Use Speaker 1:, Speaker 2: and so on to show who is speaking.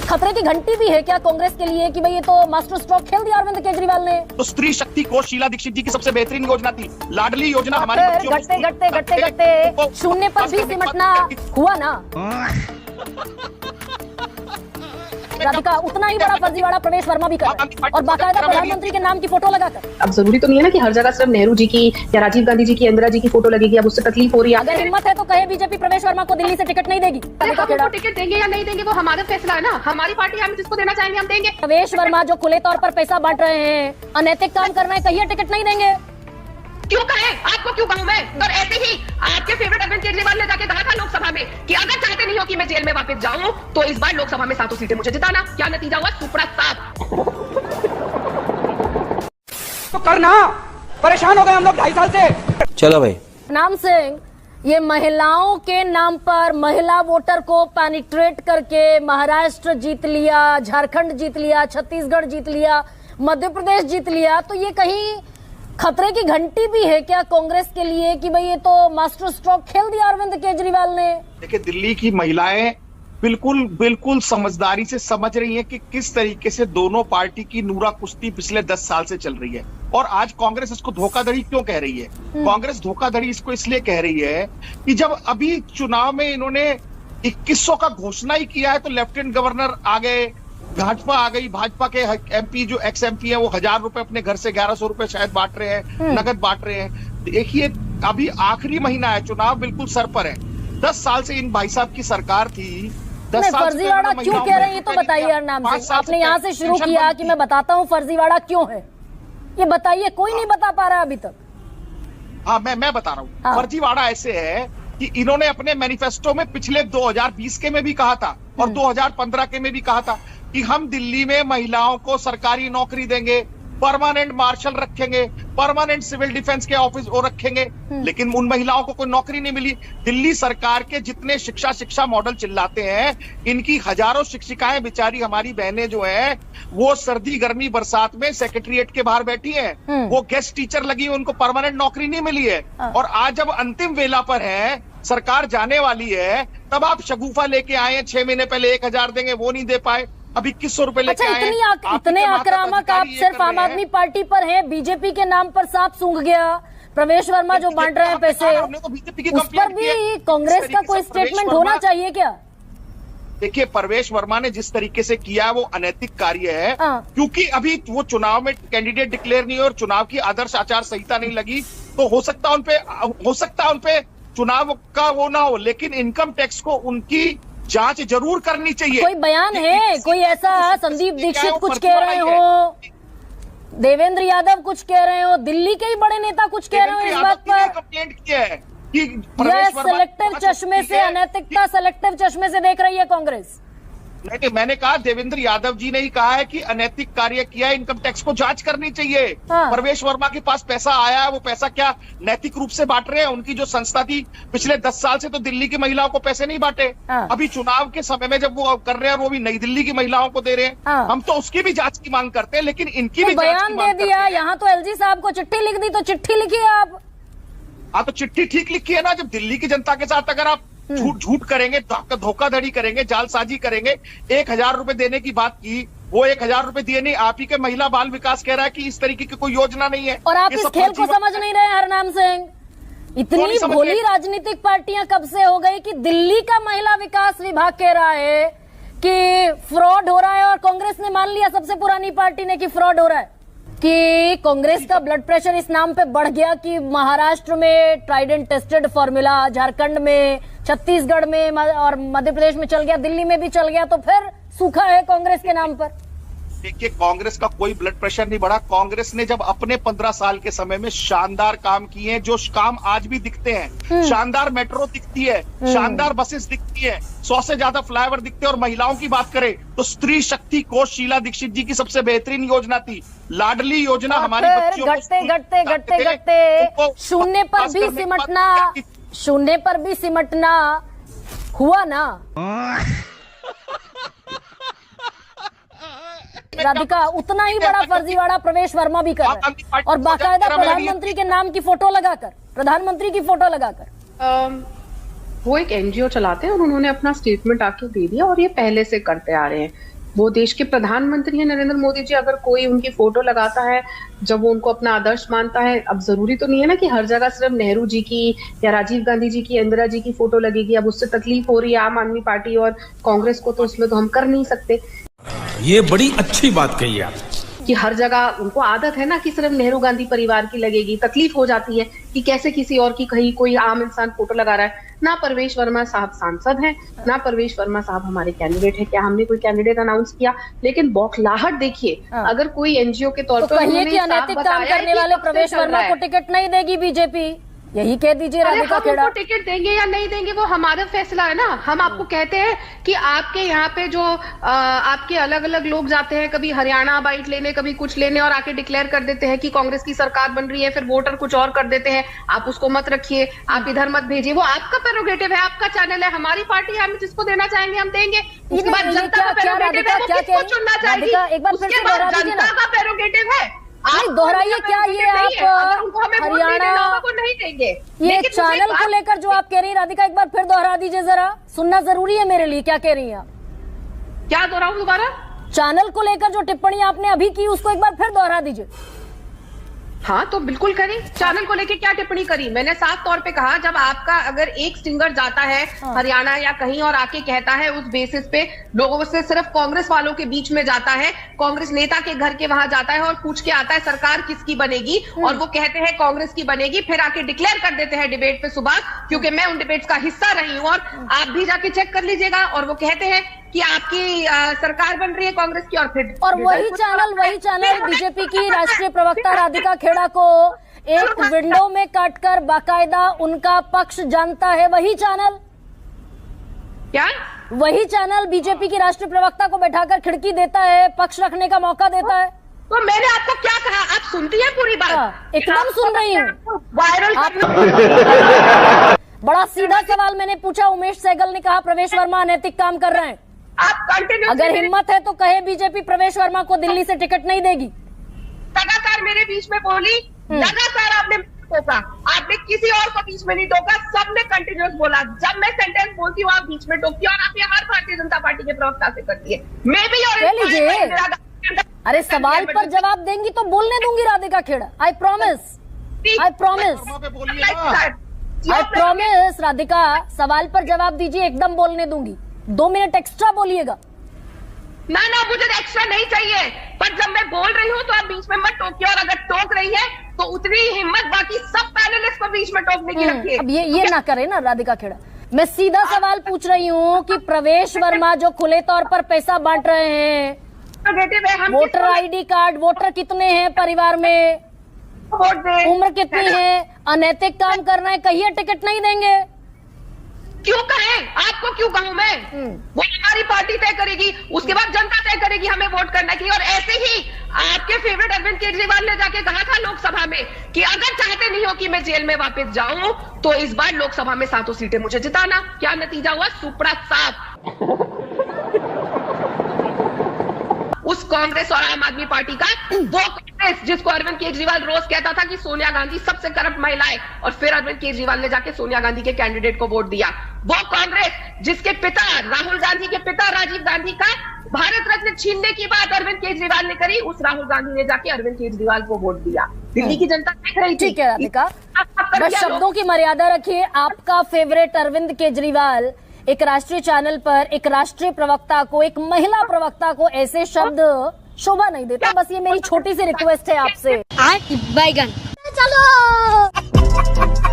Speaker 1: खतरे की घंटी भी है क्या कांग्रेस के लिए कि भाई ये तो मास्टर स्ट्रोक खेल दिया अरविंद केजरीवाल ने?
Speaker 2: तो स्त्री शक्ति कोष शीला दीक्षित जी की सबसे बेहतरीन योजना थी, लाडली योजना हमारे
Speaker 1: घटते घटते घटते घटते शून्य पर भी सिमटना हुआ ना राधिका, उतना ही बड़ा फर्जीवाड़ा प्रवेश वर्मा भी कर रहा है और बाकायदा प्रधानमंत्री के नाम की फोटो लगाकर।
Speaker 3: अब जरूरी तो नहीं है ना कि हर जगह सिर्फ नेहरू जी की या राजीव गांधी जी की, इंदिरा जी की फोटो लगेगी। अब उससे तकलीफ हो रही है।
Speaker 1: अगर हिम्मत है तो कहे बीजेपी प्रवेश वर्मा को दिल्ली से टिकट नहीं देगी।
Speaker 4: हमको टिकट देंगे या नहीं देंगे वो हमारा फैसला है ना। हमारी पार्टी, हम जिसको देना चाहेंगे हम देंगे।
Speaker 1: प्रवेश वर्मा जो खुले तौर पर पैसा बांट रहे हैं, अनैतिक काम कर रहे हैं, कहिए टिकट नहीं देंगे।
Speaker 4: क्यों कहें? आपको क्यों कहूं मैं? और ऐसे ही आपके फेवरेट अरविंद केजरीवाल ने जाके कहा था लोकसभा में कि अगर चाहते नहीं हो कि मैं जेल में वापस जाऊं तो इस बार लोकसभा में 7 सीटें मुझे जिताना। क्या नतीजा हुआ? सुपड़ा साफ।
Speaker 5: तो करना, परेशान हो गए हम लोग 2.5 साल से।
Speaker 6: चलो भाई।
Speaker 1: नाम सिंह, ये महिलाओं के नाम पर महिला वोटर को पेनिट्रेट करके महाराष्ट्र जीत लिया, झारखंड जीत लिया, छत्तीसगढ़ जीत लिया, मध्य प्रदेश जीत लिया, तो ये कहीं खतरे की घंटी भी है क्या कांग्रेस के लिए कि भाई ये तो मास्टर स्ट्रोक खेल दिया अरविंद केजरीवाल ने?
Speaker 2: देखिए, दिल्ली की महिलाएं बिल्कुल समझदारी से समझ रही हैं कि किस तरीके से दोनों पार्टी की नूरा कुश्ती पिछले 10 साल से चल रही है और आज कांग्रेस इसको धोखाधड़ी क्यों कह रही है। कांग्रेस धोखाधड़ी इसको इसलिए कह रही है कि जब अभी चुनाव में इन्होंने 2100 का घोषणा ही किया है तो लेफ्टिनेंट गवर्नर आ गए, भाजपा आ गई, भाजपा के एमपी जो एक्स एमपी है वो 1000 रुपए अपने घर से 1100 रुपए शायद बांट रहे हैं, नगद बांट रहे हैं। देखिए, अभी आखिरी महीना है, चुनाव बिल्कुल सर पर है। 10 साल से इन भाई साहब की सरकार थी। 10 साल
Speaker 1: फर्जीवाड़ा क्यों कह रहे हैं ये तो बताइए यार। नाम से आपने यहाँ से शुरू किया कि मैं बताता हूँ फर्जीवाड़ा क्यों है, ये बताइए। कोई नहीं बता पा रहा अभी तक।
Speaker 2: हाँ, मैं बता रहा हूँ। फर्जीवाड़ा ऐसे है कि इन्होंने अपने मैनिफेस्टो में पिछले 2020 के में भी कहा था और 2015 के में भी कहा था कि हम दिल्ली में महिलाओं को सरकारी नौकरी देंगे, परमानेंट मार्शल रखेंगे, परमानेंट सिविल डिफेंस के ऑफिस वो रखेंगे, लेकिन उन महिलाओं को कोई नौकरी नहीं मिली। दिल्ली सरकार के जितने शिक्षा मॉडल चिल्लाते हैं, इनकी हजारों शिक्षिकाएं बेचारी हमारी बहनें जो हैं वो सर्दी गर्मी बरसात में सेक्रेटरिएट के बाहर बैठी हैं, वो गेस्ट टीचर लगी, उनको परमानेंट नौकरी नहीं मिली है। और आज जब अंतिम वेला पर है, सरकार जाने वाली है, तब आप शगुफा लेके आए हैं 6 महीने पहले 1000 देंगे, वो नहीं दे पाए, अभी 2100 रुपए लेके आए।
Speaker 1: इतने आक्रामक आप सिर्फ आम आदमी पार्टी पर हैं, बीजेपी के नाम पर सांप सूंघ गया। प्रवेश वर्मा जो बांट रहे हैं पैसे, उस पर भी कांग्रेस का कोई स्टेटमेंट होना चाहिए क्या?
Speaker 2: देखिए, प्रवेश वर्मा ने जिस तरीके से किया वो अनैतिक कार्य है, क्योंकि अभी वो चुनाव में कैंडिडेट डिक्लेयर नहीं हो और चुनाव की आदर्श आचार संहिता नहीं लगी, तो हो सकता है उनपे चुनाव का वो ना हो, लेकिन इनकम टैक्स को उनकी जांच जरूर करनी चाहिए।
Speaker 1: कोई बयान है, कोई ऐसा संदीप दीक्षित कुछ कह रहे हो, देवेंद्र यादव कुछ कह रहे हो, दिल्ली के ही बड़े नेता कुछ कह रहे हो इस बात पर?
Speaker 2: कंप्लेंट किया है कि
Speaker 1: सेलेक्टिव चश्मे से, अनैतिकता सेलेक्टिव चश्मे से देख रही है कांग्रेस।
Speaker 2: नहीं, मैंने कहा देवेंद्र यादव जी ने ही कहा है कि अनैतिक कार्य किया है, इनकम टैक्स को जांच करनी चाहिए। प्रवेश वर्मा के पास पैसा आया है, वो पैसा क्या नैतिक रूप से बांट रहे हैं? उनकी जो संस्था थी पिछले 10 साल से तो दिल्ली की महिलाओं को पैसे नहीं बांटे, अभी चुनाव के समय में जब वो कर रहे हैं वो भी नई दिल्ली की महिलाओं को दे रहे हैं। हम तो उसकी भी जांच की मांग करते हैं, लेकिन इनकी भी
Speaker 1: बयान दे दिया। यहाँ तो एलजी साहब को चिट्ठी लिख दी, तो चिट्ठी लिखिए आप।
Speaker 2: हाँ, तो चिट्ठी ठीक लिखी है ना। जब दिल्ली की जनता के साथ अगर आप झूठ करेंगे, धोखाधड़ी करेंगे, जालसाजी करेंगे, 1000 रुपए देने की बात की, वो 1000 रुपए दिए नहीं। आप ही के महिला बाल विकास कह रहा है कि इस तरीके की कोई योजना नहीं है,
Speaker 1: और आप इस खेल को समझ नहीं रहे। हरनाम सिंह, इतनी भोली राजनीतिक पार्टियां कब से हो गई कि दिल्ली का महिला विकास विभाग कह रहा है कि फ्रॉड हो रहा है और कांग्रेस ने मान लिया, सबसे पुरानी पार्टी ने, कि फ्रॉड हो रहा है, कि कांग्रेस का ब्लड प्रेशर इस नाम पे बढ़ गया कि महाराष्ट्र में ट्राइडेंट टेस्टेड फॉर्मूला, झारखंड में, छत्तीसगढ़ में और मध्य प्रदेश में चल गया, दिल्ली में भी चल गया, तो फिर सूखा है कांग्रेस के नाम पर।
Speaker 2: देखिए, कांग्रेस का कोई ब्लड प्रेशर नहीं बढ़ा। कांग्रेस ने जब अपने 15 साल के समय में शानदार काम किए हैं, जो काम आज भी दिखते हैं, शानदार मेट्रो दिखती है, शानदार बसेस दिखती है, 100 से ज्यादा फ्लाईओवर दिखते हैं। और महिलाओं की बात करें तो स्त्री शक्ति कोष शीला दीक्षित जी की सबसे बेहतरीन योजना थी, लाडली योजना हमारी बच्चियों को
Speaker 1: घटते शून्य पर भी सिमटना हुआ ना राधिका, उतना ही बड़ा फर्जीवाड़ा प्रवेश वर्मा भी कर रहा है और बाकायदा प्रधानमंत्री के नाम की फोटो लगाकर,
Speaker 3: वो एक एनजीओ चलाते हैं और उन्होंने अपना स्टेटमेंट आके दे दिया और ये पहले से करते आ रहे हैं। वो देश के प्रधानमंत्री हैं नरेंद्र मोदी जी, अगर कोई उनकी फोटो लगाता है जब वो उनको अपना आदर्श मानता है, अब जरूरी तो नहीं है ना कि हर जगह सिर्फ नेहरू जी की या राजीव गांधी जी की, इंदिरा जी की फोटो लगेगी। अब उससे तकलीफ हो रही है आम आदमी पार्टी और कांग्रेस को, तो उसमें तो हम कर नहीं सकते।
Speaker 6: ये बड़ी अच्छी बात कही आप
Speaker 3: कि हर जगह उनको आदत है ना कि सिर्फ नेहरू गांधी परिवार की लगेगी, तकलीफ हो जाती है कि कैसे किसी और की कहीं कोई आम इंसान फोटो लगा रहा है। ना परवेश वर्मा साहब सांसद हैं, ना परवेश वर्मा साहब हमारे कैंडिडेट है। क्या हमने कोई कैंडिडेट अनाउंस किया? लेकिन बौखलाहट देखिए, अगर कोई एनजीओ के तौर
Speaker 1: तो
Speaker 3: पर
Speaker 1: कहिए कि अनैतिक काम करने वाले प्रवेश वर्मा को टिकट नहीं देगी बीजेपी, यही कह दीजिए राधिका खेड़ा।
Speaker 3: हम टिकट देंगे या नहीं देंगे वो हमारा फैसला है ना। हम आपको कहते हैं कि आपके यहाँ पे जो आपके अलग अलग लोग जाते हैं, कभी हरियाणा बाइट लेने, कभी कुछ लेने, और आके डिक्लेयर कर देते हैं कि कांग्रेस की सरकार बन रही है, फिर वोटर कुछ और कर देते हैं। आप उसको मत रखिए, आप इधर मत भेजिए, वो आपका प्रेरोगेटिव है, आपका चैनल है। हमारी पार्टी है, हम जिसको देना चाहेंगे हम देंगे। उसके बाद जनता का प्रेरोगेटिव है, वो किसको चुनना चाहेगी। उसके बाद जनता का प्रेरोगेटिव है।
Speaker 1: नहीं दोहराइए क्या ये आप हरियाणा
Speaker 3: को नहीं देंगे।
Speaker 1: ये चैनल को लेकर जो आप कह रही हैं राधिका, एक बार फिर दोहरा दीजिए जरा, सुनना जरूरी है मेरे लिए। क्या कह रही हैं आप?
Speaker 3: क्या दोहराऊं दोबारा?
Speaker 1: चैनल को लेकर जो टिप्पणी आपने अभी की उसको एक बार फिर दोहरा दीजिए।
Speaker 3: हाँ तो बिल्कुल करी। चैनल को लेके क्या टिप्पणी करी? मैंने साफ तौर पे कहा, जब आपका अगर एक सिंगर जाता है हरियाणा या कहीं और आके कहता है, उस बेसिस पे लोगों से सिर्फ कांग्रेस वालों के बीच में जाता है, कांग्रेस नेता के घर के वहां जाता है और पूछ के आता है सरकार किसकी बनेगी, और वो कहते हैं कांग्रेस की बनेगी, फिर आके डिक्लेयर कर देते हैं डिबेट पे सुबह, क्योंकि मैं उन डिबेट्स का हिस्सा रही हूँ और आप भी जाके चेक कर लीजिएगा, और वो कहते हैं कि आपकी सरकार बन रही है कांग्रेस की, और फिर
Speaker 1: और वही चैनल बीजेपी की राष्ट्रीय प्रवक्ता राधिका खेड़ा को एक विंडो में काटकर बाकायदा उनका पक्ष जानता है। वही चैनल बीजेपी की राष्ट्रीय प्रवक्ता को बैठाकर खिड़की देता है, पक्ष रखने का मौका देता है।
Speaker 3: तो मैंने आपको क्या कहा? आप सुनती है पूरी बात?
Speaker 1: एकदम सुन रही हूँ।
Speaker 3: वायरल
Speaker 1: बड़ा सीधा सवाल मैंने पूछा। उमेश सहगल ने कहा प्रवेश वर्मा अनैतिक काम कर रहे हैं।
Speaker 3: आप कंटिन्यू,
Speaker 1: अगर हिम्मत है तो कहे बीजेपी प्रवेश वर्मा को दिल्ली से टिकट नहीं देगी।
Speaker 3: लगातार मेरे बीच में बोली, लगातार आपने टोका, आपने किसी और को बीच में नहीं टोका, सबने कंटिन्यूस बोला। जब मैं सेंटेंस बोलती हूँ आप बीच में टोकती, और आप ये हर भारतीय जनता पार्टी के प्रवक्ता से करती है। मैं भी और
Speaker 1: अरे सवाल पर जवाब देंगी तो बोलने दूंगी राधिका खेड़ा। आई प्रॉमिस राधिका, सवाल पर जवाब दीजिए, एकदम बोलने दूंगी। 2 मिनट एक्स्ट्रा बोलिएगा।
Speaker 3: ना मुझे एक्स्ट्रा नहीं चाहिए, पर जब मैं बोल रही हूँ तो आप बीच में मत टोकिए, और अगर टोक रही है तो उतनी हिम्मत बाकी सब पैनलिस्ट को बीच में टोकने की रखिए।
Speaker 1: अब ये ना करे ना राधिका खेड़ा। मैं सीधा सवाल पूछ रही हूँ कि प्रवेश वर्मा जो खुले तौर पर पैसा बांट रहे हैं, वोटर आईडी कार्ड, वोटर कितने हैं परिवार में, उम्र कितनी है, अनैतिक काम करना है, कहिए टिकट नहीं देंगे।
Speaker 3: क्यों कहें? आपको क्यों कहूं मैं? वो हमारी पार्टी तय करेगी, उसके बाद जनता तय करेगी हमें वोट करने की। और ऐसे ही आपके फेवरेट अरविंद केजरीवाल ने जाके कहा था लोकसभा में कि अगर चाहते नहीं हो कि मैं जेल में वापस जाऊं तो इस बार लोकसभा में 7 सीटें मुझे जिताना। क्या नतीजा हुआ? सुपड़ा साफ। उस कांग्रेस और आम आदमी पार्टी का, वो कांग्रेस जिसको अरविंद केजरीवाल रोज कहता था कि सोनिया गांधी सबसे करप्ट महिला है, और फिर अरविंद केजरीवाल ने जाके सोनिया गांधी के कैंडिडेट को वोट दिया। वो कांग्रेस जिसके पिता राहुल गांधी के पिता राजीव गांधी का भारत रत्न छीनने की बात अरविंद केजरीवाल ने करी, उस राहुल गांधी ने जाके अरविंद केजरीवाल को वोट दिया। दिल्ली की जनता देख रही थी।
Speaker 1: ठीक है राधिका, बस शब्दों की मर्यादा रखिए। आपका फेवरेट अरविंद केजरीवाल एक राष्ट्रीय चैनल पर एक राष्ट्रीय प्रवक्ता को, एक महिला प्रवक्ता को ऐसे शब्द शोभा नहीं देता। बस ये मेरी छोटी सी रिक्वेस्ट है आपसे।
Speaker 7: बैगन चलो।